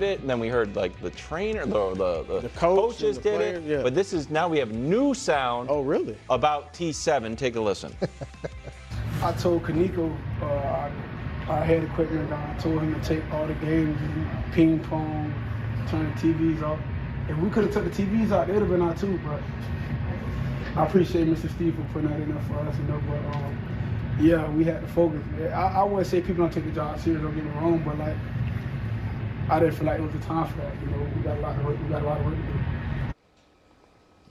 it, and then we heard like the trainer, the coaches did player, it. yeah. But this is now we have new sound. Oh, really? About T7. Take a listen. I told Kaneko, our head equipment guy, I told him to take all the games, ping pong, turn the TVs off. If we could have took the TVs out, it would have been out too, but I appreciate Mr. Steve for putting that in there for us, but yeah, we had to focus. I wouldn't say people don't take the job serious, don't get me wrong, but like, I didn't feel like it was the time for that. We got a lot of work to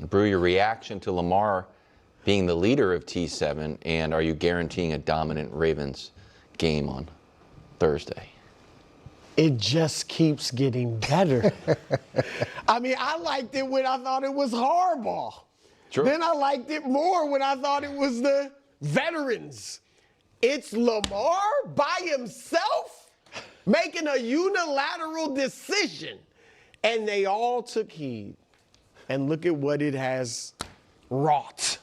do. Brew, your reaction to Lamar being the leader of T7, and are you guaranteeing a dominant Ravens game on Thursday? It just keeps getting better. I mean, I liked it when I thought it was Harbaugh. True. Then I liked it more when I thought it was the veterans. It's Lamar by himself making a unilateral decision. And they all took heed. And look at what it has wrought.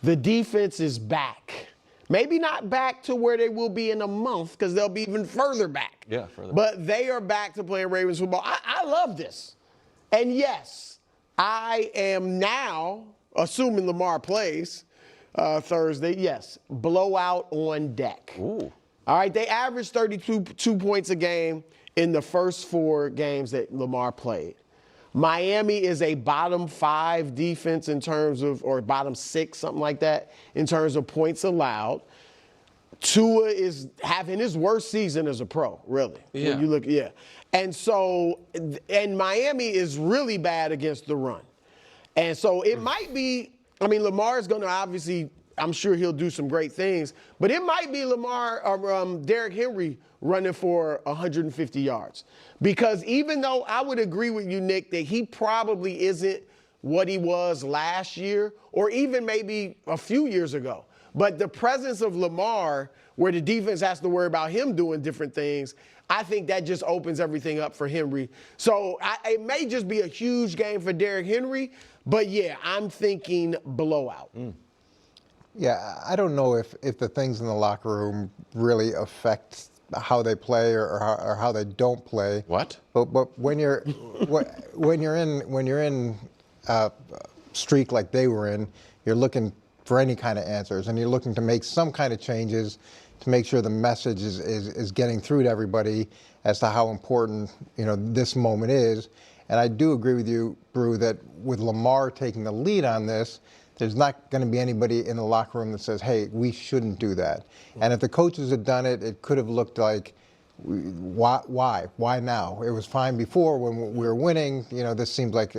The defense is back. Maybe not back to where they will be in a month, because they'll be even further back. Yeah, further But they are back to playing Ravens football. I love this. And yes, I am now, assuming Lamar plays Thursday, yes, blowout on deck. Ooh. All right, they averaged 32 points a game in the first 4 games that Lamar played. Miami is a bottom 5 defense in terms of, or bottom 6, something like that, in terms of points allowed. Tua is having his worst season as a pro, really. Yeah. When you look, yeah. And so, and Miami is really bad against the run. And so it might be, I mean, Lamar's going to obviously, I'm sure he'll do some great things, but it might be Lamar or Derrick Henry running for 150 yards. Because even though I would agree with you, Nick, that he probably isn't what he was last year or even maybe a few years ago, but the presence of Lamar, where the defense has to worry about him doing different things, I think that just opens everything up for Henry. So it may just be a huge game for Derrick Henry, but yeah, I'm thinking blowout. Yeah, I don't know if the things in the locker room really affect how they play or how they don't play. What? But when you're when you're in a streak like they were in, you're looking for any kind of answers, and you're looking to make some kind of changes to make sure the message is getting through to everybody as to how important this moment is. And I do agree with you, Brew, that with Lamar taking the lead on this, there's not going to be anybody in the locker room that says, hey, we shouldn't do that. And if the coaches had done it, it could have looked like, why now? It was fine before when we were winning. This seems like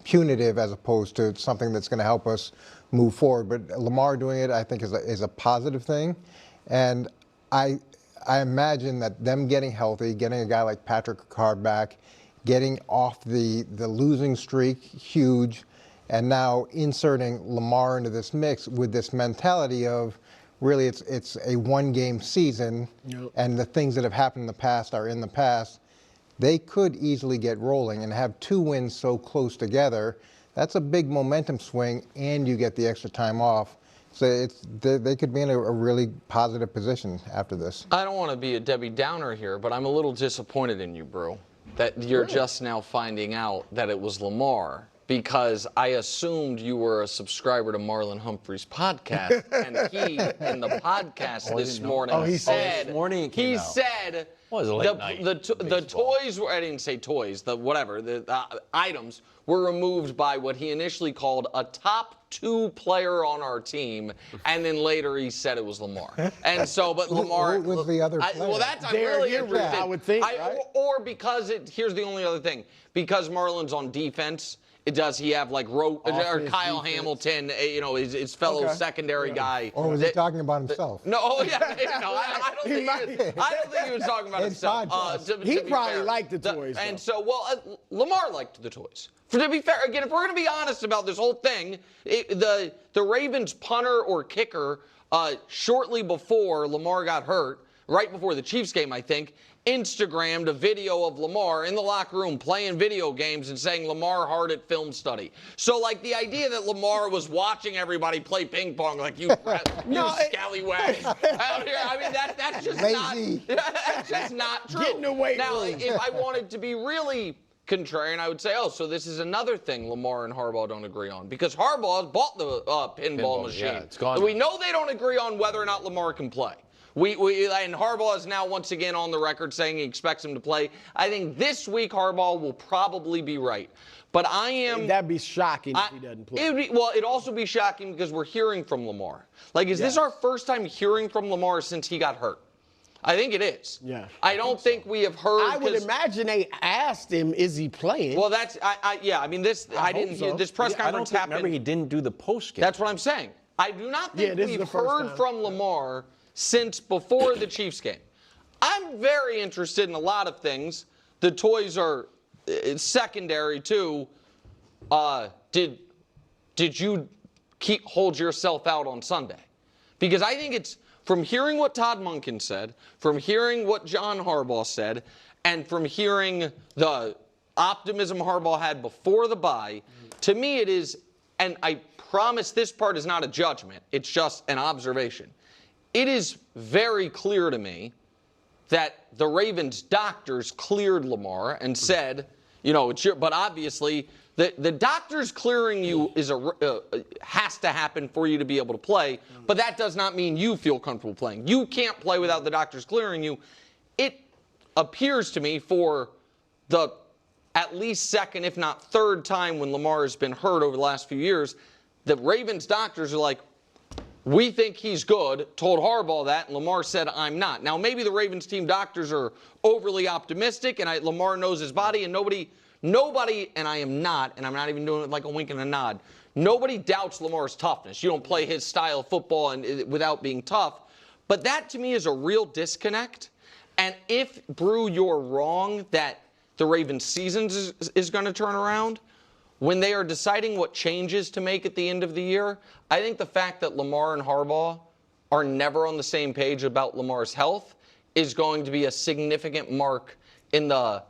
punitive as opposed to something that's going to help us move forward. But Lamar doing it, I think, is a positive thing. And I imagine that them getting healthy, getting a guy like Patrick Ricard back, getting off the losing streak, huge, and now inserting Lamar into this mix with this mentality of really it's a one-game season, and the things that have happened in the past are in the past. They could easily get rolling and have 2 wins so close together. That's a big momentum swing, and you get the extra time off. So they could be in a really positive position after this. I don't want to be a Debbie Downer here, but I'm a little disappointed in you, Brew, that you're just now finding out that it was Lamar. Because I assumed you were a subscriber to Marlon Humphrey's podcast, and he, in the podcast this morning, said, the toys were, I didn't say toys, the items were removed by what he initially called a top 2 player on our team, and then later he said it was Lamar. And so, but Lamar Who was the other player? Well, that's I'm really interested. I would think, right? Or because here's the only other thing, because Marlon's on defense. He have like Kyle defense. Hamilton, his fellow secondary guy. Or was he talking about himself? No, I don't think he was talking about himself. He probably liked the toys. And so, Lamar liked the toys. To be fair, again, if we're going to be honest about this whole thing, the Ravens punter or kicker shortly before Lamar got hurt, right before the Chiefs game, I think, Instagrammed a video of Lamar in the locker room playing video games and saying Lamar hard at film study. So, like, the idea that Lamar was watching everybody play ping pong, like, you scallywag out here, I mean, that's just Lazy. that's just not true. Get in the weight now, room. if I wanted to be really contrarian, I would say, oh, so this is another thing Lamar and Harbaugh don't agree on, because Harbaugh has bought the pinball machine. Yeah, it's gone. We know they don't agree on whether or not Lamar can play. And Harbaugh is now once again on the record saying he expects him to play. I think this week Harbaugh will probably be right. But I am... That'd be shocking if he doesn't play. It'd also be shocking because we're hearing from Lamar. Like, is this our first time hearing from Lamar since he got hurt? I think it is. Yeah. I don't think we have heard... I would imagine they asked him, is he playing? Well, that's... I mean, this... I didn't hear... so. This press I don't conference think, happened... remember, he didn't do the post game. That's what I'm saying. I do not think this is we've the first heard time. from Lamar since before the Chiefs game. I'm very interested in a lot of things. The toys are secondary too. Did you hold yourself out on Sunday? Because I think it's from hearing what Todd Monken said, from hearing what John Harbaugh said, and from hearing the optimism Harbaugh had before the bye, to me it is, and I promise this part is not a judgment, it's just an observation. It is very clear to me that the Ravens doctors cleared Lamar and said, you know, but obviously the doctors clearing you is has to happen for you to be able to play, but that does not mean you feel comfortable playing. You can't play without the doctors clearing you. It appears to me for the at least second, if not third time when Lamar has been hurt over the last few years, the Ravens doctors are like, we think he's good, told Harbaugh that, and Lamar said, I'm not. Now, maybe the Ravens team doctors are overly optimistic, and Lamar knows his body, and nobody, and I am not, and I'm not even doing it like a wink and a nod, nobody doubts Lamar's toughness. You don't play his style of football without being tough. But that, to me, is a real disconnect. And if, Brew, you're wrong that the Ravens' season is going to turn around, when they are deciding what changes to make at the end of the year, I think the fact that Lamar and Harbaugh are never on the same page about Lamar's health is going to be a significant mark in the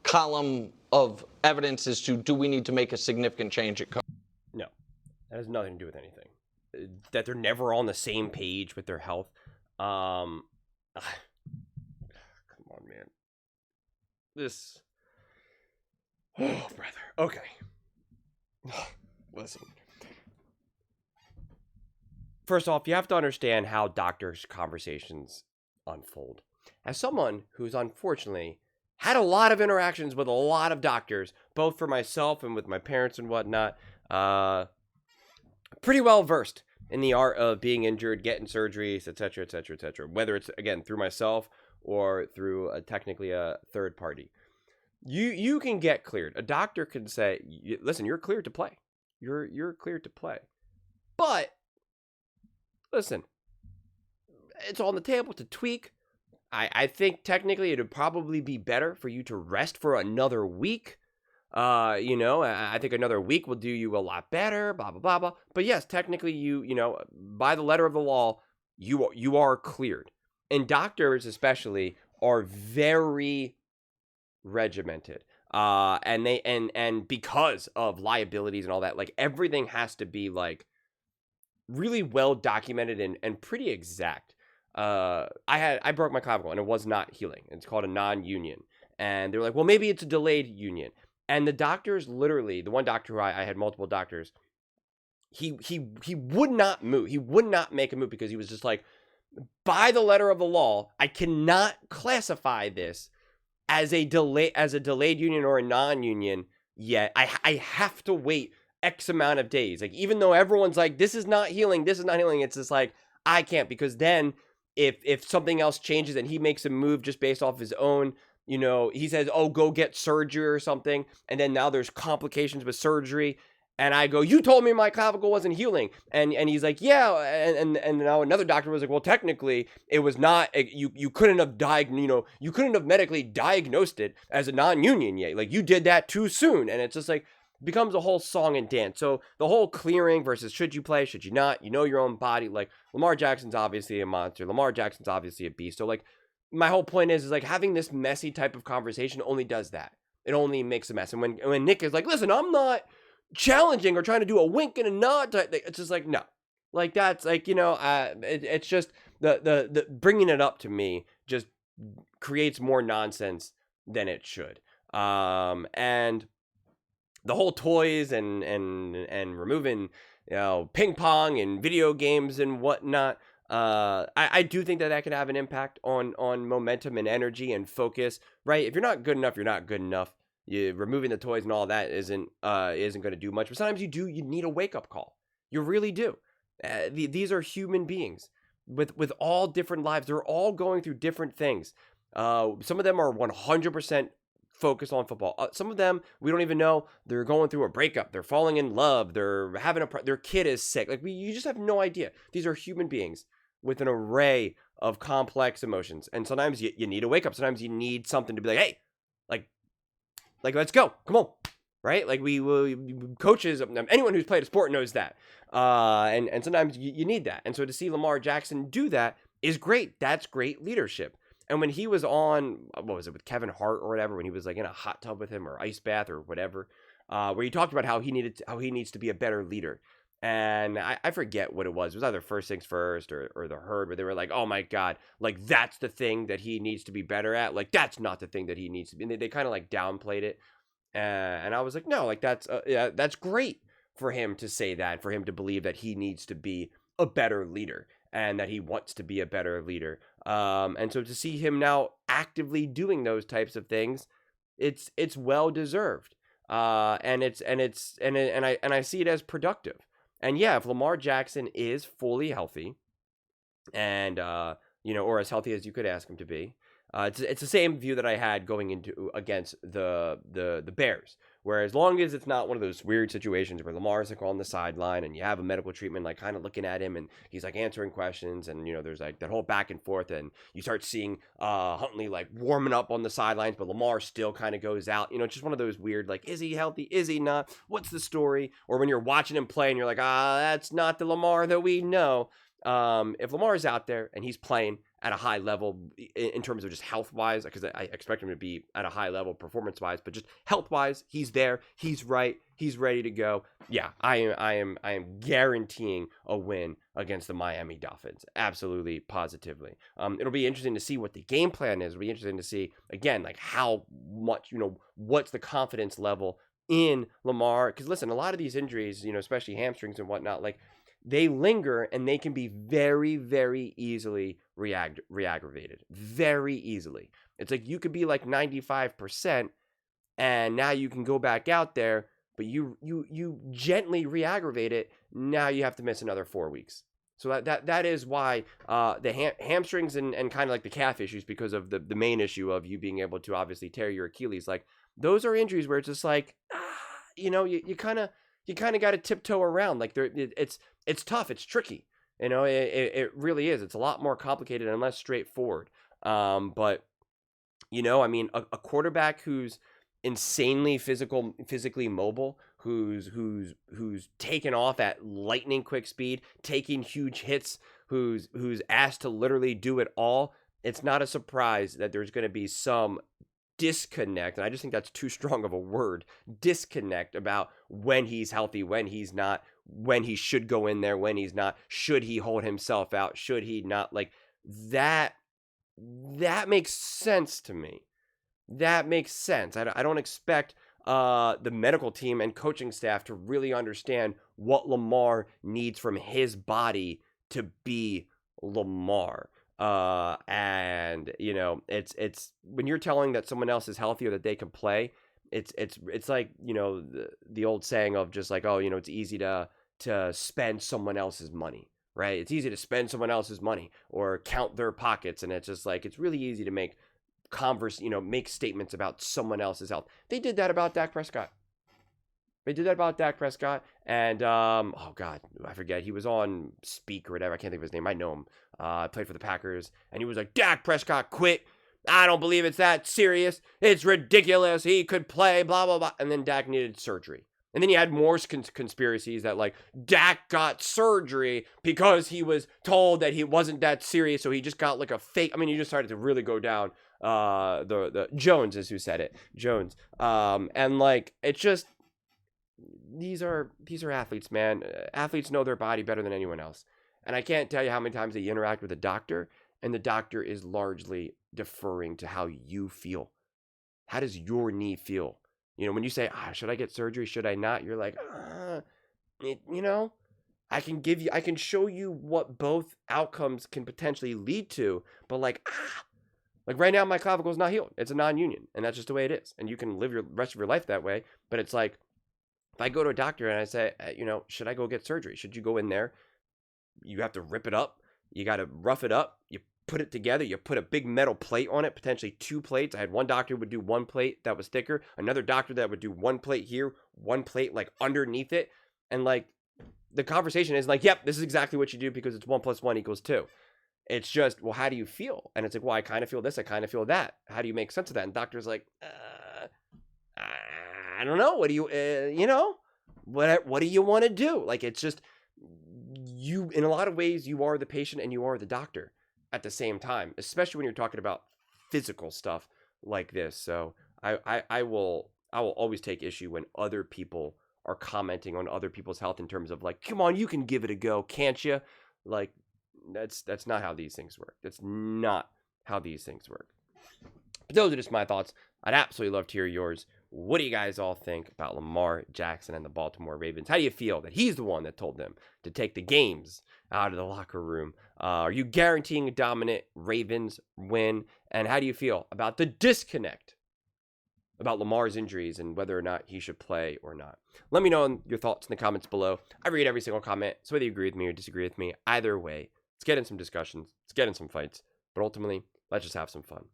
column of evidence as to do we need to make a significant change at coach. No, that has nothing to do with anything. That they're never on the same page with their health. Come on, man. This... Oh, brother. Okay. Listen. First off, you have to understand how doctors' conversations unfold. As someone who's unfortunately had a lot of interactions with a lot of doctors, both for myself and with my parents and whatnot, pretty well versed in the art of being injured, getting surgeries, etc., etc., etc. Whether it's, again, through myself or through technically a third party. You can get cleared. A doctor can say, listen, you're cleared to play. You're cleared to play. But, listen, it's on the table to tweak. I think technically it would probably be better for you to rest for another week. I think another week will do you a lot better, blah, blah, blah, blah. But yes, technically you by the letter of the law, you are cleared. And doctors especially are very regimented. And because of liabilities and all that, like everything has to be like really well documented and pretty exact. I broke my clavicle and it was not healing. It's called a non-union. And they were like, well, maybe it's a delayed union. And the doctors literally, the one doctor who I had multiple doctors, he would not move. He would not make a move because he was just like, by the letter of the law, I cannot classify this as a delayed union or a non-union yet. I have to wait X amount of days. Like, even though everyone's like, this is not healing, it's just like, I can't, because then if something else changes and he makes a move just based off his own, he says, oh, go get surgery or something, and then now there's complications with surgery, and I go, you told me my clavicle wasn't healing, and he's like, yeah, and now another doctor was like, well, technically it was not, you couldn't have you couldn't have medically diagnosed it as a non-union yet, like you did that too soon, and it's just like becomes a whole song and dance. So the whole clearing versus should you play, should you not, your own body, like Lamar Jackson's obviously a monster, Lamar Jackson's obviously a beast, so like my whole point is like having this messy type of conversation only does that. It only makes a mess. And when Nick is like, listen, I'm not challenging or trying to do a wink and a nod, it's just like, no. Like that's like, it's just the bringing it up to me just creates more nonsense than it should. And the whole toys and removing, ping pong and video games and whatnot. I do think that could have an impact on momentum and energy and focus, right? If you're not good enough, you're not good enough. Removing the toys and all that isn't going to do much. But sometimes you need a wake up call. You really do. These are human beings with all different lives. They're all going through different things. Some of them are 100% focused on football. Some of them, we don't even know. They're going through a breakup. They're falling in love. They're having their kid is sick. Like you just have no idea. These are human beings with an array of complex emotions. And sometimes you need a wake up. Sometimes you need something to be like, hey, like let's go. Come on. Right? Like coaches, anyone who's played a sport knows that. And sometimes you need that. And so to see Lamar Jackson do that is great. That's great leadership. And when he was on, what was it, with Kevin Hart or whatever, when he was like in a hot tub with him or ice bath or whatever, where he talked about how he needs to be a better leader. And I forget what it was. It was either First Things First or The Herd, where they were like, oh my God, like that's the thing that he needs to be better at. Like that's not the thing that he needs to be. And they kind of like downplayed it. And I was like, no, like that's great for him to say that, for him to believe that he needs to be a better leader and that he wants to be a better leader. And so to see him now actively doing those types of things, it's well deserved. And I see it as productive. And yeah, if Lamar Jackson is fully healthy and, or as healthy as you could ask him to be, it's the same view that I had going into against the Bears, where as long as it's not one of those weird situations where Lamar's like on the sideline and you have a medical treatment like kind of looking at him and he's like answering questions and there's like that whole back and forth and you start seeing Huntley like warming up on the sidelines, but Lamar still kind of goes out. Just one of those weird like, is he healthy? Is he not? What's the story? Or when you're watching him play and you're like, that's not the Lamar that we know. If Lamar's out there and he's playing at a high level in terms of just health-wise, because I expect him to be at a high level performance-wise, but just health-wise, he's there, he's right, he's ready to go. Yeah, I am guaranteeing a win against the Miami Dolphins, absolutely, positively. It'll be interesting to see what the game plan is. It'll be interesting to see again, like how much what's the confidence level in Lamar? Because listen, a lot of these injuries, especially hamstrings and whatnot, like they linger and they can be very, very easily re-aggravated. Very easily. It's like you could be like 95% and now you can go back out there, but you gently re-aggravate it. Now you have to miss another 4 weeks. So that is why the hamstrings and kind of like the calf issues, because of the main issue of you being able to obviously tear your Achilles, like those are injuries where it's just like, you kind of got to tiptoe around. Like it's tough. It's tricky. It really is. It's a lot more complicated and less straightforward. But a quarterback who's insanely physically mobile, who's taken off at lightning quick speed, taking huge hits, who's asked to literally do it all. It's not a surprise that there's going to be some disconnect, and I just think that's too strong of a word, disconnect about when he's healthy, when he's not, when he should go in there, when he's not, should he hold himself out, should he not, like that makes sense to me. That makes sense. I don't expect the medical team and coaching staff to really understand what Lamar needs from his body to be Lamar. And it's when you're telling that someone else is healthy or that they can play, it's like, the old saying of just like, oh, it's easy to spend someone else's money, right? It's easy to spend someone else's money or count their pockets. And it's just like, it's really easy to make make statements about someone else's health. They did that about Dak Prescott. And oh God, I forget. He was on Speak or whatever. I can't think of his name. I know him. Played for the Packers, and he was like, Dak Prescott quit. I don't believe it's that serious. It's ridiculous. He could play, blah, blah, blah. And then Dak needed surgery. And then you had more conspiracies that like Dak got surgery because he was told that he wasn't that serious, so he just got like a fake. I mean, you just started to really go down. The Jones is who said it, Jones. And like it's just these are athletes, man. Athletes know their body better than anyone else, and I can't tell you how many times they interact with a doctor, and the doctor is largely deferring to how you feel. How does your knee feel? You know, when you say, should I get surgery? Should I not? You're like, you know, I can show you what both outcomes can potentially lead to. But like right now, my clavicle is not healed. It's a non-union. And that's just the way it is. And you can live your rest of your life that way. But it's like, if I go to a doctor and I say, should I go get surgery? Should you go in there? You have to rip it up. You got to rough it up. You put it together, you put a big metal plate on it, potentially 2 plates. I had one doctor would do 1 plate that was thicker, another doctor that would do 1 plate here, 1 plate like underneath it. And like the conversation is like, yep, this is exactly what you do because it's 1 + 1 = 2. It's just, well, how do you feel? And it's like, well, I kind of feel this, I kind of feel that. How do you make sense of that? And doctor's like, I don't know. What do you, what do you want to do? Like, it's just, you, in a lot of ways, you are the patient and you are the doctor at the same time, especially when you're talking about physical stuff like this. So I will always take issue when other people are commenting on other people's health in terms of like, come on, you can give it a go, can't you? Like, that's not how these things work. That's not how these things work. But those are just my thoughts. I'd absolutely love to hear yours. What do you guys all think about Lamar Jackson and the Baltimore Ravens? How do you feel that he's the one that told them to take the games out of the locker room? Are you guaranteeing a dominant Ravens win? And how do you feel about the disconnect about Lamar's injuries and whether or not he should play or not? Let me know your thoughts in the comments below. I read every single comment, so whether you agree with me or disagree with me, either way, let's get in some discussions, let's get in some fights, but ultimately, let's just have some fun.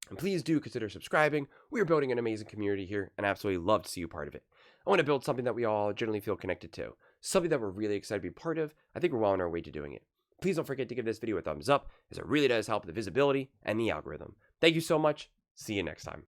And please do consider subscribing. We are building an amazing community here, and I absolutely love to see you part of it. I want to build something that we all generally feel connected to, something that we're really excited to be part of. I think we're well on our way to doing it. Please don't forget to give this video a thumbs up, as it really does help the visibility and the algorithm. Thank you so much. See you next time.